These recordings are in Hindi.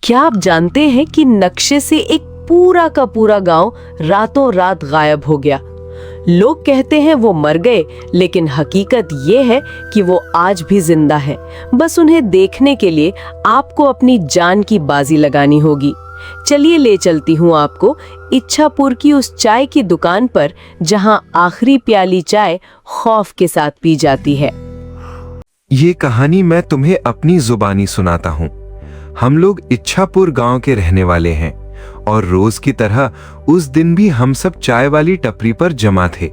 क्या आप जानते हैं कि नक्शे से एक पूरा का पूरा गांव रातों रात गायब हो गया। लोग कहते हैं वो मर गए, लेकिन हकीकत ये है कि वो आज भी जिंदा है। बस उन्हें देखने के लिए आपको अपनी जान की बाजी लगानी होगी। चलिए ले चलती हूँ आपको इच्छापुर की उस चाय की दुकान पर, जहाँ आखिरी प्याली चाय खौफ के साथ पी जाती है। ये कहानी मैं तुम्हें अपनी जुबानी सुनाता हूँ। हम लोग इच्छापुर गांव के रहने वाले हैं और रोज की तरह उस दिन भी हम सब चाय वाली टपरी पर जमा थे।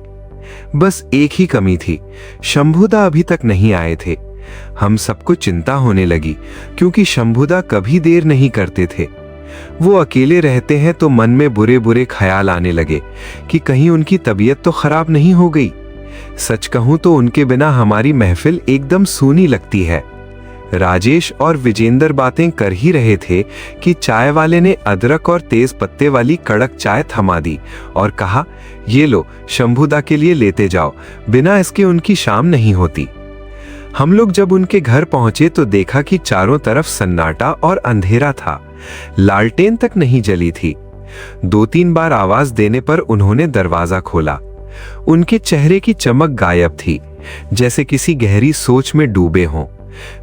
बस एक ही कमी थी, शंभुदा अभी तक नहीं आए थे। हम सबको चिंता होने लगी क्योंकि शंभुदा कभी देर नहीं करते थे। वो अकेले रहते हैं तो मन में बुरे बुरे ख्याल आने लगे कि कहीं उनकी तबीयत तो खराब नहीं हो गई। सच कहूं तो उनके बिना हमारी महफिल एकदम सूनी लगती है। राजेश और विजेंद्र बातें कर ही रहे थे कि चाय वाले ने अदरक और तेज पत्ते वाली कड़क चाय थमा दी और कहा, ये लो, शंभुदा के लिए लेते जाओ, बिना इसके उनकी शाम नहीं होती। हम लोग जब उनके घर पहुंचे तो देखा कि चारों तरफ सन्नाटा और अंधेरा था। लालटेन तक नहीं जली थी। 2-3 बार आवाज देने पर उन्होंने दरवाजा खोला। उनके चेहरे की चमक गायब थी, जैसे किसी गहरी सोच में डूबे हों।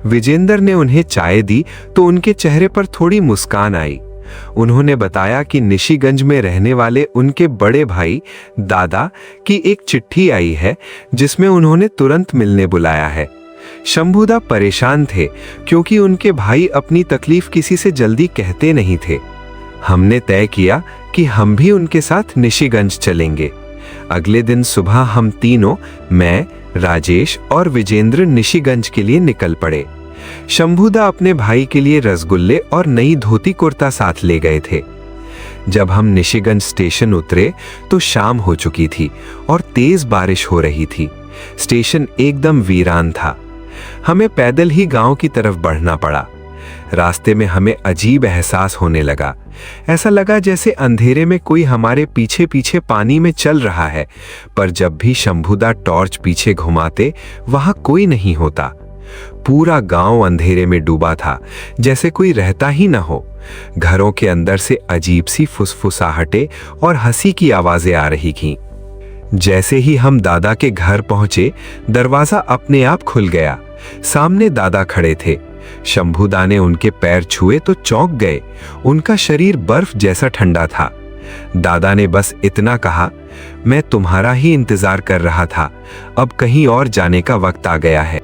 विजेंद्र ने उन्हें चाय दी तो उनके चेहरे पर थोड़ी मुस्कान आई। उन्होंने बताया कि निशिगंज में रहने वाले उनके बड़े भाई दादा की एक चिट्ठी आई है, जिसमें उन्होंने तुरंत मिलने बुलाया है। शंभुदा परेशान थे क्योंकि उनके भाई अपनी तकलीफ किसी से जल्दी कहते नहीं थे। हमने तय किया कि हम भी उनके साथ निशिगंज चलेंगे। अगले दिन सुबह हम तीनों, मैं, राजेश और विजेंद्र निशिगंज के लिए निकल पड़े। शंभुदा अपने भाई के लिए रसगुल्ले और नई धोती कुर्ता साथ ले गए थे। जब हम निशिगंज स्टेशन उतरे तो शाम हो चुकी थी और तेज बारिश हो रही थी। स्टेशन एकदम वीरान था। हमें पैदल ही गांव की तरफ बढ़ना पड़ा। रास्ते में हमें अजीब एहसास होने लगा। ऐसा लगा जैसे अंधेरे में कोई हमारे पीछे पीछे पानी में चल रहा है, पर जब भी शंभुदा टॉर्च पीछे घुमाते वहां कोई नहीं होता। पूरा गांव अंधेरे में डूबा था, जैसे कोई रहता ही न हो। घरों के अंदर से अजीब सी फुसफुसाहटें और हंसी की आवाजें आ रही थीं। जैसे ही हम दादा के घर पहुंचे, दरवाजा अपने आप खुल गया। सामने दादा खड़े थे। शंभुदा ने उनके पैर छुए तो चौंक गए। उनका शरीर बर्फ जैसा ठंडा था। दादा ने बस इतना कहा, मैं तुम्हारा ही इंतजार कर रहा था, अब कहीं और जाने का वक्त आ गया है।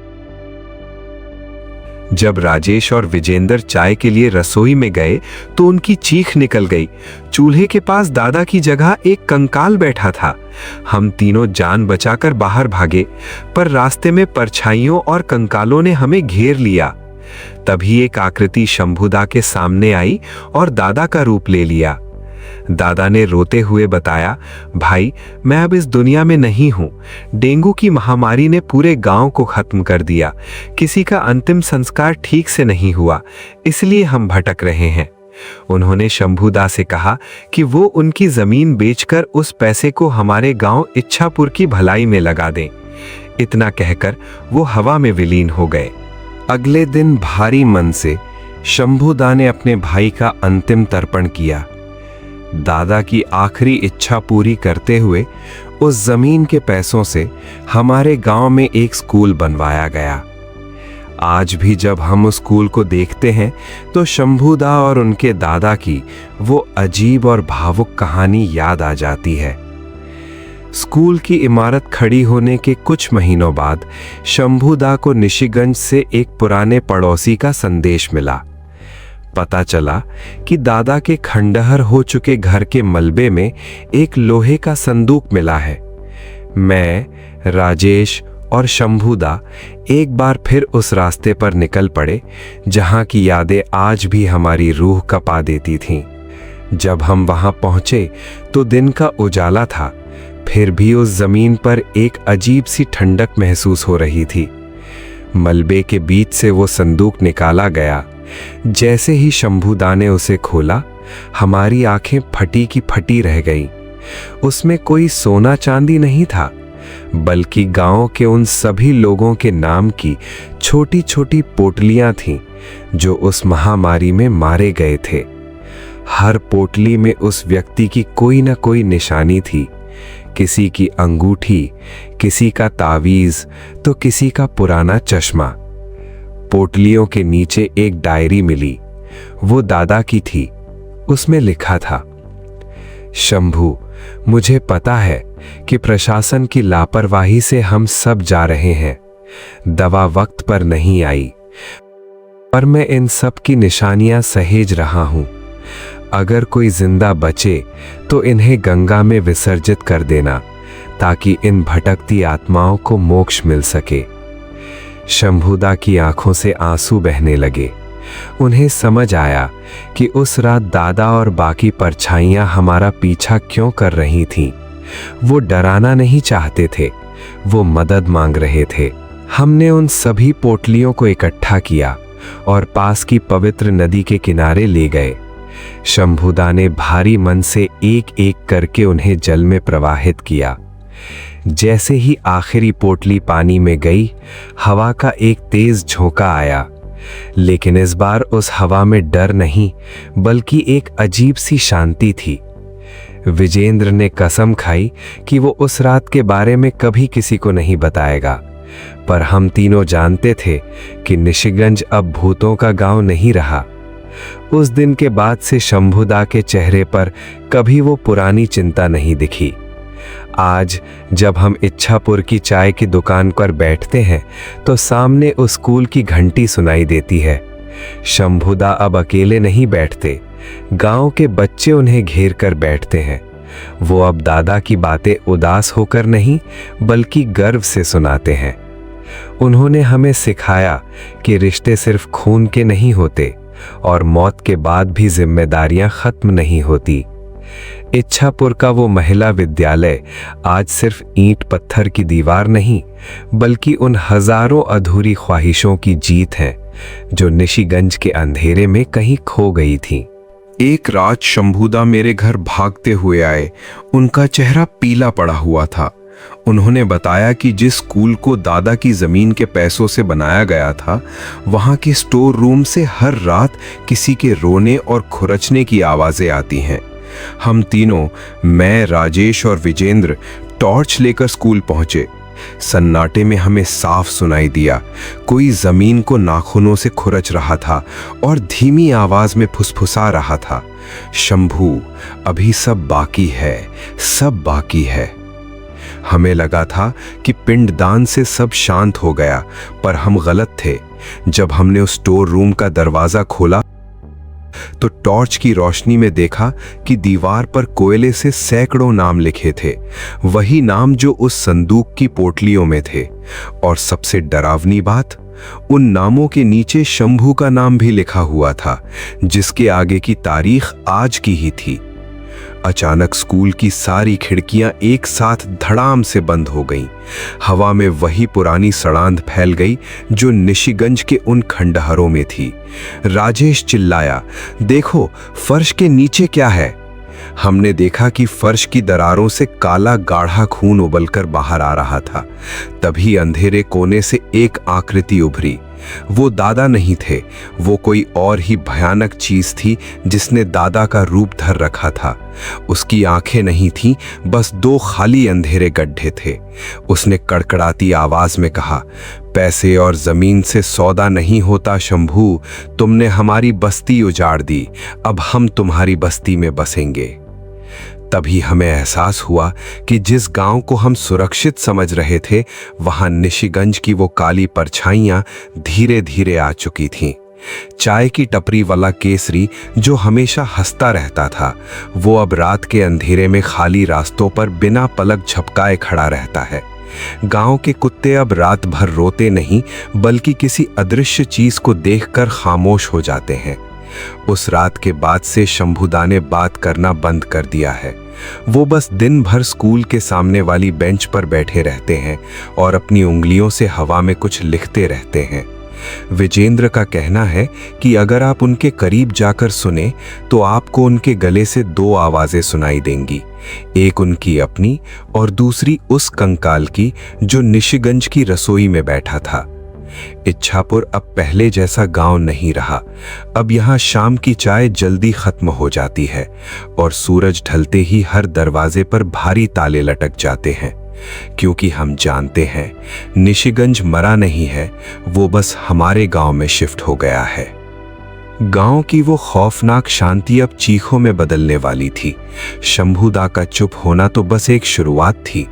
जब राजेश और विजेंद्र चाय के लिए रसोई में गए तो उनकी चीख निकल गई। चूल्हे के पास दादा की जगह एक कंकाल बैठा था। हम तीनों जान बचाकर बाहर भागे, पर रास्ते में परछाइयों और कंकालों ने हमें घेर लिया। तभी एक आकृति शंभुदा के सामने आई और दादा का रूप ले लिया। दादा ने रोते हुए बताया, भाई, मैं अब इस दुनिया में नहीं हूं। डेंगू की महामारी ने पूरे गांव को खत्म कर दिया। किसी का अंतिम संस्कार ठीक से नहीं हुआ, इसलिए हम भटक रहे हैं। उन्होंने शंभुदा से कहा कि वो उनकी जमीन बेचकर उस पैसे को हमारे गांव इच्छापुर की भलाई में लगा दें। इतना कहकर वो हवा में विलीन हो गए। अगले दिन भारी मन से शंभुदा ने अपने भाई का अंतिम तर्पण किया। दादा की आखिरी इच्छा पूरी करते हुए उस जमीन के पैसों से हमारे गांव में एक स्कूल बनवाया गया। आज भी जब हम उस स्कूल को देखते हैं तो शंभुदा और उनके दादा की वो अजीब और भावुक कहानी याद आ जाती है। स्कूल की इमारत खड़ी होने के कुछ महीनों बाद शंभुदा को निशिगंज से एक पुराने पड़ोसी का संदेश मिला। पता चला कि दादा के खंडहर हो चुके घर के मलबे में एक लोहे का संदूक मिला है। मैं, राजेश और शंभुदा एक बार फिर उस रास्ते पर निकल पड़े जहां की यादें आज भी हमारी रूह कपा देती थीं। जब हम वहां पहुंचे तो दिन का उजाला था, फिर भी उस जमीन पर एक अजीब सी ठंडक महसूस हो रही थी। मलबे के बीच से वो संदूक निकाला गया जैसे ही शंभुदा ने उसे खोला, हमारी आंखें फटी की फटी रह गईं। उसमें कोई सोना चांदी नहीं था, बल्कि गांव के उन सभी लोगों के नाम की छोटी छोटी पोटलियां थीं जो उस महामारी में मारे गए थे। हर पोटली में उस व्यक्ति की कोई न कोई निशानी थी। किसी की अंगूठी, किसी का तावीज, तो किसी का पुराना चश्मा। पोटलियों के नीचे एक डायरी मिली, वो दादा की थी। उसमें लिखा था, शंभू, मुझे पता है कि प्रशासन की लापरवाही से हम सब जा रहे हैं। दवा वक्त पर नहीं आई, पर मैं इन सब की निशानियां सहेज रहा हूं। अगर कोई जिंदा बचे तो इन्हें गंगा में विसर्जित कर देना, ताकि इन भटकती आत्माओं को मोक्ष मिल सके। शंभुदा की आंखों से आंसू बहने लगे। उन्हें समझ आया कि उस रात दादा और बाकी परछाइयां हमारा पीछा क्यों कर रही थीं। वो डराना नहीं चाहते थे, वो मदद मांग रहे थे। हमने उन सभी पोटलियों को इकट्ठा किया और पास की पवित्र नदी के किनारे ले गए। शंभुदा ने भारी मन से एक एक करके उन्हें जल में प्रवाहित किया। जैसे ही आखिरी पोटली पानी में गई, हवा का एक तेज झोंका आया, लेकिन इस बार उस हवा में डर नहीं, बल्कि एक अजीब सी शांति थी। विजेंद्र ने कसम खाई कि वो उस रात के बारे में कभी किसी को नहीं बताएगा, पर हम तीनों जानते थे कि निशिगंज अब भूतों का गांव नहीं रहा। उस दिन के बाद से शंभुदा के चेहरे पर कभी वो पुरानी चिंता नहीं दिखी। आज जब हम इच्छापुर की चाय की दुकान पर बैठते हैं तो सामने उस स्कूल की घंटी सुनाई देती है। शंभुदा अब अकेले नहीं बैठते, गांव के बच्चे उन्हें घेर कर बैठते हैं। वो अब दादा की बातें उदास होकर नहीं, बल्कि गर्व से सुनाते हैं। उन्होंने हमें सिखाया कि रिश्ते सिर्फ खून के नहीं होते और मौत के बाद भी जिम्मेदारियां खत्म नहीं होती। इच्छापुर का वो महिला विद्यालय आज सिर्फ ईंट पत्थर की दीवार नहीं, बल्कि उन हजारों अधूरी ख्वाहिशों की जीत है जो निशिगंज के अंधेरे में कहीं खो गई थी। एक रात शंभुदा मेरे घर भागते हुए आए। उनका चेहरा पीला पड़ा हुआ था। उन्होंने बताया कि जिस स्कूल को दादा की जमीन के पैसों से बनाया गया था, वहां के स्टोर रूम से हर रात किसी के रोने और खुरचने की आवाजें आती हैं। हम तीनों, मैं, राजेश और विजेंद्र, टॉर्च लेकर स्कूल पहुंचे। सन्नाटे में हमें साफ सुनाई दिया, कोई जमीन को नाखूनों से खुरच रहा था और धीमी आवाज में फुसफुसा रहा था, शंभू, अभी सब बाकी है, सब बाकी है। हमें लगा था कि पिंडदान से सब शांत हो गया, पर हम गलत थे। जब हमने उस स्टोर रूम का दरवाजा खोला तो टॉर्च की रोशनी में देखा कि दीवार पर कोयले से सैकड़ों नाम लिखे थे, वही नाम जो उस संदूक की पोटलियों में थे। और सबसे डरावनी बात, उन नामों के नीचे शंभू का नाम भी लिखा हुआ था, जिसके आगे की तारीख आज की ही थी। अचानक स्कूल की सारी खिड़कियां एक साथ धड़ाम से बंद हो गईं। हवा में वही पुरानी सड़ांध फैल गई जो निशिगंज के उन खंडहरों में थी। राजेश चिल्लाया, देखो फर्श के नीचे क्या है। हमने देखा कि फर्श की दरारों से काला गाढ़ा खून उबलकर बाहर आ रहा था। तभी अंधेरे कोने से एक आकृति उभरी। वो दादा नहीं थे, वो कोई और ही भयानक चीज थी जिसने दादा का रूप धर रखा था। उसकी आंखें नहीं थीं, बस दो खाली अंधेरे गड्ढे थे। उसने कड़कड़ाती आवाज में कहा, पैसे और जमीन से सौदा नहीं होता शंभू, तुमने हमारी बस्ती उजाड़ दी, अब हम तुम्हारी बस्ती में बसेंगे। तभी हमें एहसास हुआ कि जिस गांव को हम सुरक्षित समझ रहे थे, वहां निशिगंज की वो काली परछाइयां धीरे धीरे आ चुकी थीं। चाय की टपरी वाला केसरी जो हमेशा हंसता रहता था, वो अब रात के अंधेरे में खाली रास्तों पर बिना पलक झपकाए खड़ा रहता है। गांव के कुत्ते अब रात भर रोते नहीं, बल्कि किसी अदृश्य चीज को देखकर खामोश हो जाते हैं। उस रात के बाद से शंभुदा ने बात करना बंद कर दिया है। वो बस दिन भर स्कूल के सामने वाली बेंच पर बैठे रहते हैं और अपनी उंगलियों से हवा में कुछ लिखते रहते हैं। विजेंद्र का कहना है कि अगर आप उनके करीब जाकर सुने तो आपको उनके गले से दो आवाजें सुनाई देंगी, एक उनकी अपनी और दूसरी उस कंकाल की जो निशिगंज की रसोई में बैठा था। इच्छापुर अब पहले जैसा गांव नहीं रहा। अब यहाँ शाम की चाय जल्दी खत्म हो जाती है और सूरज ढलते ही हर दरवाजे पर भारी ताले लटक जाते हैं, क्योंकि हम जानते हैं निशिगंज मरा नहीं है, वो बस हमारे गांव में शिफ्ट हो गया है। गांव की वो खौफनाक शांति अब चीखों में बदलने वाली थी। शंभूदा का चुप होना तो बस एक शुरुआत थी।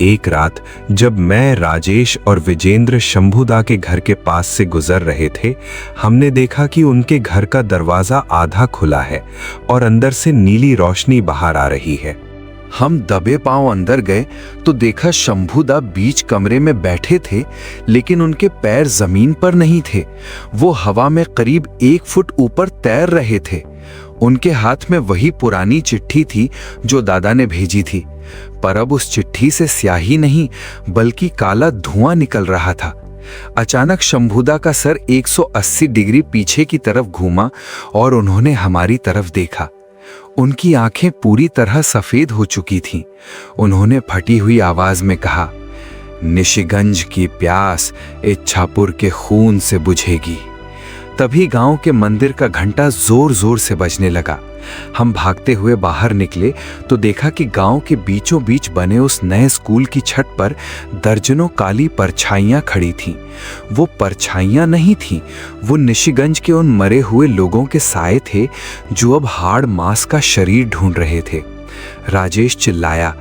एक रात जब मैं, राजेश और विजेंद्र शंभूदा के घर के पास से गुजर रहे थे, हमने देखा कि उनके घर का दरवाजा आधा खुला है और अंदर से नीली रोशनी बाहर आ रही है। हम दबे पांव अंदर गए तो देखा शंभूदा बीच कमरे में बैठे थे, लेकिन उनके पैर जमीन पर नहीं थे। वो हवा में करीब 1 फुट ऊपर तैर रहे थे। उनके हाथ में वही पुरानी चिट्ठी थी जो दादा ने भेजी थी, पर अब उस चिट्ठी से स्याही नहीं बल्कि काला धुआं निकल रहा था। अचानक शंभूदा का सर 180 डिग्री पीछे की तरफ घूमा और उन्होंने हमारी तरफ देखा। उनकी आंखें पूरी तरह सफेद हो चुकी थीं। उन्होंने फटी हुई आवाज में कहा, निशिगंज की प्यास इच्छापुर के खून से बुझेगी। तभी गांव के मंदिर का घंटा जोर जोर से बजने लगा। हम भागते हुए बाहर निकले तो देखा कि गांव के बीचों बीच बने उस नए स्कूल की छत पर दर्जनों काली परछाइयां खड़ी थीं। वो परछाइयां नहीं थीं, वो निशिगंज के उन मरे हुए लोगों के साए थे जो अब हाड़ मांस का शरीर ढूंढ रहे थे। राजेश चिल्लाया,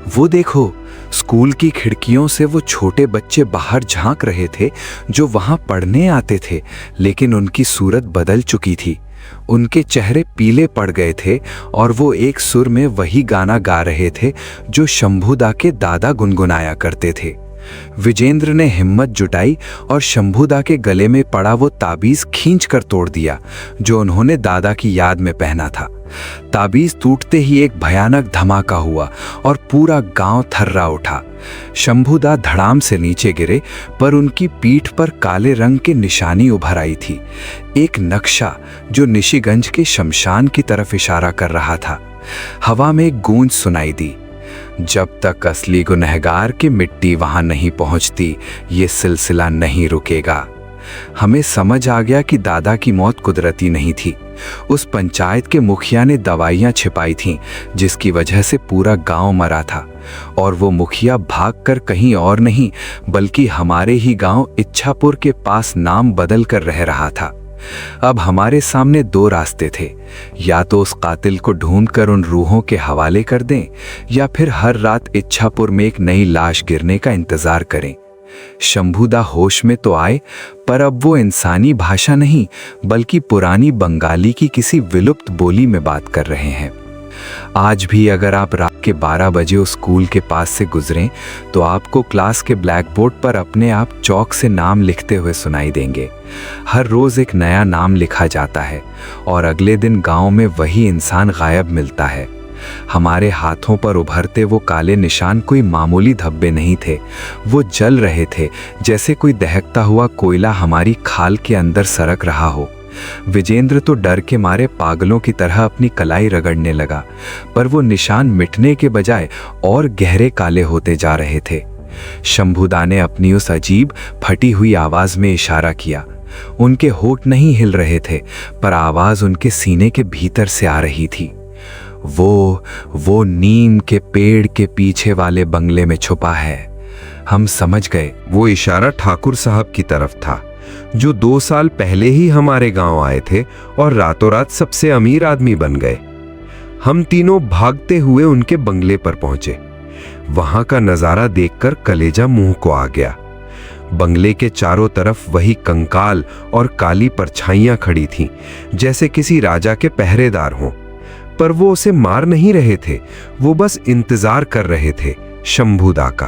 वो देखो, स्कूल की खिड़कियों से वो छोटे बच्चे बाहर झांक रहे थे जो वहां पढ़ने आते थे, लेकिन उनकी सूरत बदल चुकी थी। उनके चेहरे पीले पड़ गए थे और वो एक सुर में वही गाना गा रहे थे जो शंभूदा के दादा गुनगुनाया करते थे। विजेंद्र ने हिम्मत जुटाई और शंभूदा के गले में पड़ा वो ताबीज खींच कर तोड़ दिया जो उन्होंने दादा की याद में पहना था। ताबीज टूटते ही एक भयानक धमाका हुआ और पूरा गांव थर्रा उठा। शंभूदा धड़ाम से नीचे गिरे, पर उनकी पीठ पर काले रंग की निशानी उभर आई थी, एक नक्शा जो निशिगंज के शमशान की तरफ इशारा कर रहा था। हवा में एक गूंज सुनाई दी, जब तक असली गुनहगार की मिट्टी वहां नहीं पहुंचती, ये सिलसिला नहीं रुकेगा। हमें समझ आ गया कि दादा की मौत कुदरती नहीं थी। उस पंचायत के मुखिया ने दवाइयां छिपाई थीं, जिसकी वजह से पूरा गांव मरा था, और वो मुखिया भागकर कहीं और नहीं बल्कि हमारे ही गांव इच्छापुर के पास नाम बदल कर रह रहा था। अब हमारे सामने 2 रास्ते थे, या तो उस कातिल को ढूंढकर उन रूहों के हवाले कर दें, या फिर हर रात इच्छापुर में एक नई लाश गिरने का इंतजार करें। शंभूदा होश में तो आए, पर अब वो इंसानी भाषा नहीं बल्कि पुरानी बंगाली की किसी विलुप्त बोली में बात कर रहे हैं। आज भी अगर आप रात के 12 बजे उस स्कूल के पास से गुजरें तो आपको क्लास के ब्लैक बोर्ड पर अपने आप चौक से नाम लिखते हुए सुनाई देंगे। हर रोज एक नया नाम लिखा जाता है और अगले दिन गांव में वही इंसान गायब मिलता है। हमारे हाथों पर उभरते वो काले निशान कोई मामूली धब्बे नहीं थे, वो जल रहे थे जैसे कोई दहकता हुआ कोयला हमारी खाल के अंदर सरक रहा हो। विजेंद्र तो डर के मारे पागलों की तरह अपनी कलाई रगड़ने लगा, पर वो निशान मिटने के बजाय और गहरे काले होते जा रहे थे। शंभूदा ने अपनी उस अजीब फटी हुई आवाज में इशारा किया। उनके होठ नहीं हिल रहे थे, पर आवाज उनके सीने के भीतर से आ रही थी। वो नीम के पेड़ के पीछे वाले बंगले में छुपा है। हम समझ गए। वो इशारा ठाकुर साहब की तरफ था, जो 2 साल पहले ही हमारे गांव आए थे और रातों रात सबसे अमीर आदमी बन गए। हम तीनों भागते हुए उनके बंगले पर पहुंचे। वहां का नजारा देखकर कलेजा मुंह को आ गया। बंगले के चारों तरफ वही कंकाल और काली परछाइयां खड़ी थीं, जैसे किसी राजा के पहरेदार हों। पर वो उसे मार नहीं रहे थे, वो बस इंतजार कर रहे थे शंभूदा का।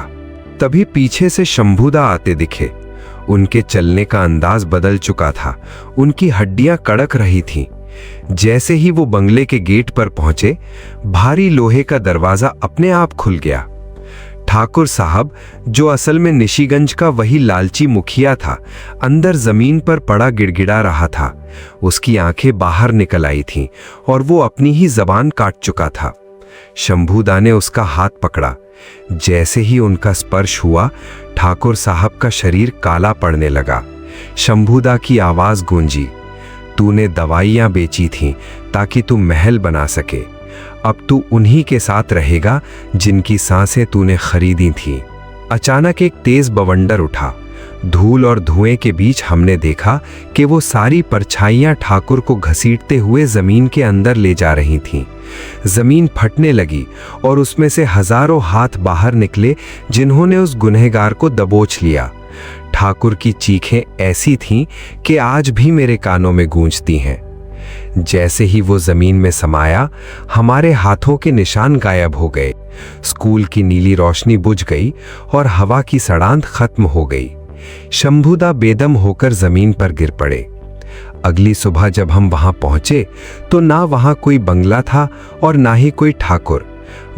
तभी पीछे से शंभूदा आते दिखे। उनके चलने का अंदाज बदल चुका था, उनकी हड्डियां कड़क रही थीं। जैसे ही वो बंगले के गेट पर पहुंचे, भारी लोहे का दरवाजा अपने आप खुल गया। ठाकुर साहब, जो असल में निशिगंज का वही लालची मुखिया था, अंदर जमीन पर पड़ा गिड़गिड़ा रहा था। उसकी आंखें बाहर निकल आई थीं और वो अपनी ही जबान काट चुका था। शंभूदा ने उसका हाथ पकड़ा। जैसे ही उनका स्पर्श हुआ, ठाकुर साहब का शरीर काला पड़ने लगा। शंभूदा की आवाज गूंजी, तूने दवाइयां बेची थीं ताकि तू महल बना सके। अब तू उन्हीं के साथ रहेगा जिनकी सांसें तूने खरीदी थीं। अचानक एक तेज बवंडर उठा। धूल और धुएं के बीच हमने देखा कि वो सारी परछाइयां ठाकुर को घसीटते हुए जमीन के अंदर ले जा रही थीं। जमीन फटने लगी और उसमें से हजारों हाथ बाहर निकले जिन्होंने उस गुनहगार को दबोच लिया। ठाकुर की चीखें ऐसी थीं कि आज भी मेरे कानों में गूंजती हैं। जैसे ही वो जमीन में समाया, हमारे हाथों के निशान गायब हो गए। स्कूल की नीली रोशनी बुझ गई और हवा की सड़ांध खत्म हो गई। शंभूदा बेदम होकर जमीन पर गिर पड़े। अगली सुबह जब हम वहां पहुंचे तो ना वहां कोई बंगला था और ना ही कोई ठाकुर।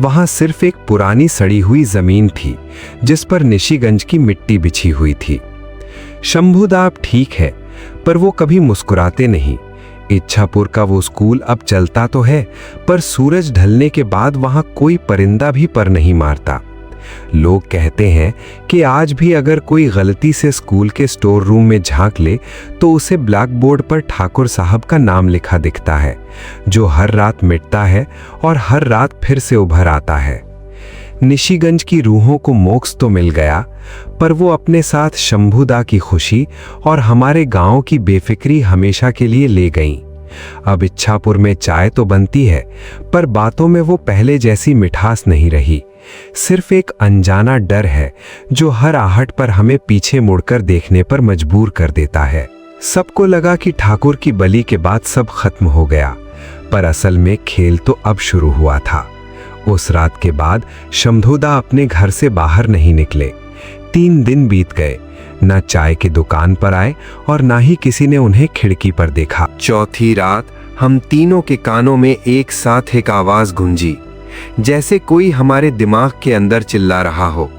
वहां सिर्फ एक पुरानी सड़ी हुई जमीन थी जिस पर निशिगंज की मिट्टी बिछी हुई थी। शंभूदा अब ठीक है, पर वो कभी मुस्कुराते नहीं। इच्छापुर का वो स्कूल अब चलता तो है, पर सूरज ढलने के बाद वहां कोई परिंदा भी पर नहीं मारता। लोग कहते हैं कि आज भी अगर कोई गलती से स्कूल के स्टोर रूम में झांक ले तो उसे ब्लैक बोर्ड पर ठाकुर साहब का नाम लिखा दिखता है, जो हर रात मिटता है और हर रात फिर से उभर आता है। निशिगंज की रूहों को मोक्ष तो मिल गया, पर वो अपने साथ शंभूदा की खुशी और हमारे गांव की बेफिक्री हमेशा के लिए ले गईं। अब इच्छापुर में चाय तो बनती है, पर बातों में वो पहले जैसी मिठास नहीं रही। सिर्फ एक अनजाना डर है जो हर आहट पर हमें पीछे मुड़कर देखने पर मजबूर कर देता है। सबको लगा कि ठाकुर की बलि के बाद सब खत्म हो गया, पर असल में खेल तो अब शुरू हुआ था। उस रात के बाद शंभूदा अपने घर से बाहर नहीं निकले। 3 दिन बीत गए, न चाय की दुकान पर आए और ना ही किसी ने उन्हें खिड़की पर देखा। चौथी रात हम तीनों के कानों में एक साथ एक आवाज गूंजी, जैसे कोई हमारे दिमाग के अंदर चिल्ला रहा हो।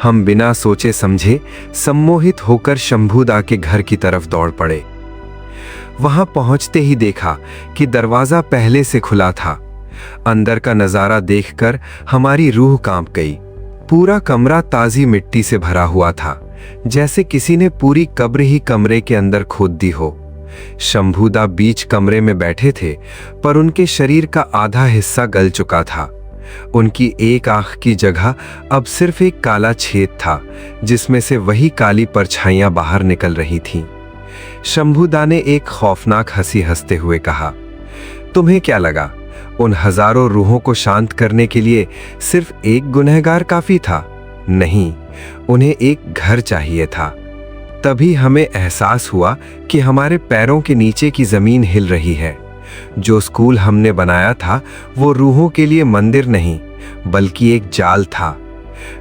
हम बिना सोचे समझे सम्मोहित होकर शंभूदा के घर की तरफ दौड़ पड़े। वहां पहुंचते ही देखा कि दरवाजा पहले से खुला था। अंदर का नजारा देखकर हमारी रूह कांप गई। पूरा कमरा ताजी मिट्टी से भरा हुआ था, जैसे किसी ने पूरी कब्र ही कमरे के अंदर खोद दी हो। शंभूदा बीच कमरे में बैठे थे, पर उनके शरीर का आधा हिस्सा गल चुका था। उनकी एक आंख की जगह अब सिर्फ एक काला छेद था, जिसमें से वही काली परछाइयां बाहर निकल रही थीं। शंभूदा ने एक खौफनाक हंसी हंसते हुए कहा, तुम्हें क्या लगा, उन हजारों रूहों को शांत करने के लिए सिर्फ एक गुनहगार काफी था? नहीं, उन्हें एक घर चाहिए था। तभी हमें एहसास हुआ कि हमारे पैरों के नीचे की जमीन हिल रही है। जो स्कूल हमने बनाया था वो रूहों के लिए मंदिर नहीं, बल्कि एक जाल था।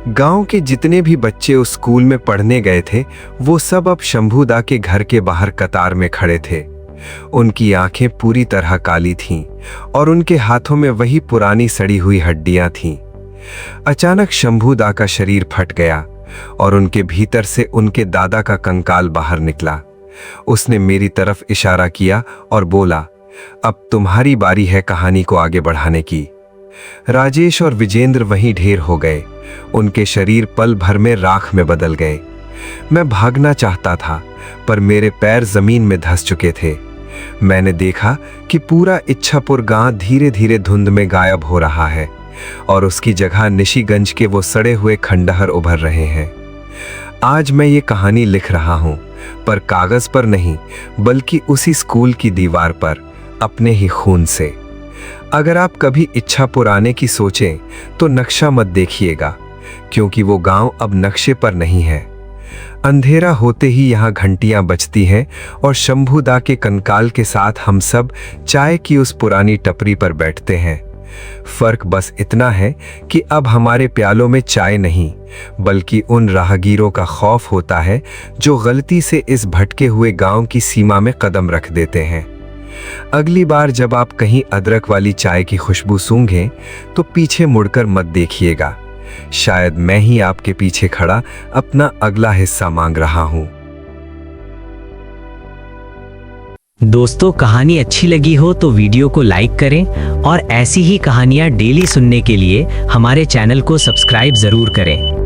गांव के जितने भी बच्चे उस स्कूल में पढ़ने गए थे, वो सब अब शंभूदा के घर के बाहर कतार में खड़े थे। उनकी आंखें पूरी तरह काली थीं और उनके हाथों में वही पुरानी सड़ी हुई हड्डियां थीं। अचानक शंभूदा का शरीर फट गया और उनके भीतर से उनके दादा का कंकाल बाहर निकला। उसने मेरी तरफ इशारा किया और बोला, अब तुम्हारी बारी है कहानी को आगे बढ़ाने की। राजेश और विजेंद्र वहीं ढेर हो गए। उनके शरीर पल भर में राख में बदल गए। मैं भागना चाहता था, पर मेरे पैर जमीन में धंस चुके थे। मैंने देखा कि पूरा इच्छापुर गांव धीरे धीरे धुंध में गायब हो रहा है और उसकी जगह निशिगंज के वो सड़े हुए खंडहर उभर रहे हैं। आज मैं ये कहानी लिख रहा हूं, पर कागज पर नहीं, बल्कि उसी स्कूल की दीवार पर, अपने ही खून से। अगर आप कभी इच्छापुर आने की सोचें तो नक्शा मत देखिएगा, क्योंकि वो गांव अब नक्शे पर नहीं है। अंधेरा होते ही यहाँ घंटियां बजती हैं और शंभूदा के कंकाल के साथ हम सब चाय की उस पुरानी टपरी पर बैठते हैं। फर्क बस इतना है कि अब हमारे प्यालों में चाय नहीं, बल्कि उन राहगीरों का खौफ होता है जो गलती से इस भटके हुए गांव की सीमा में कदम रख देते हैं। अगली बार जब आप कहीं अदरक वाली चाय की खुशबू सूंघें तो पीछे मुड़कर मत देखिएगा, शायद मैं ही आपके पीछे खड़ा अपना अगला हिस्सा मांग रहा हूं। दोस्तों, कहानी अच्छी लगी हो तो वीडियो को लाइक करें और ऐसी ही कहानियां डेली सुनने के लिए हमारे चैनल को सब्सक्राइब जरूर करें।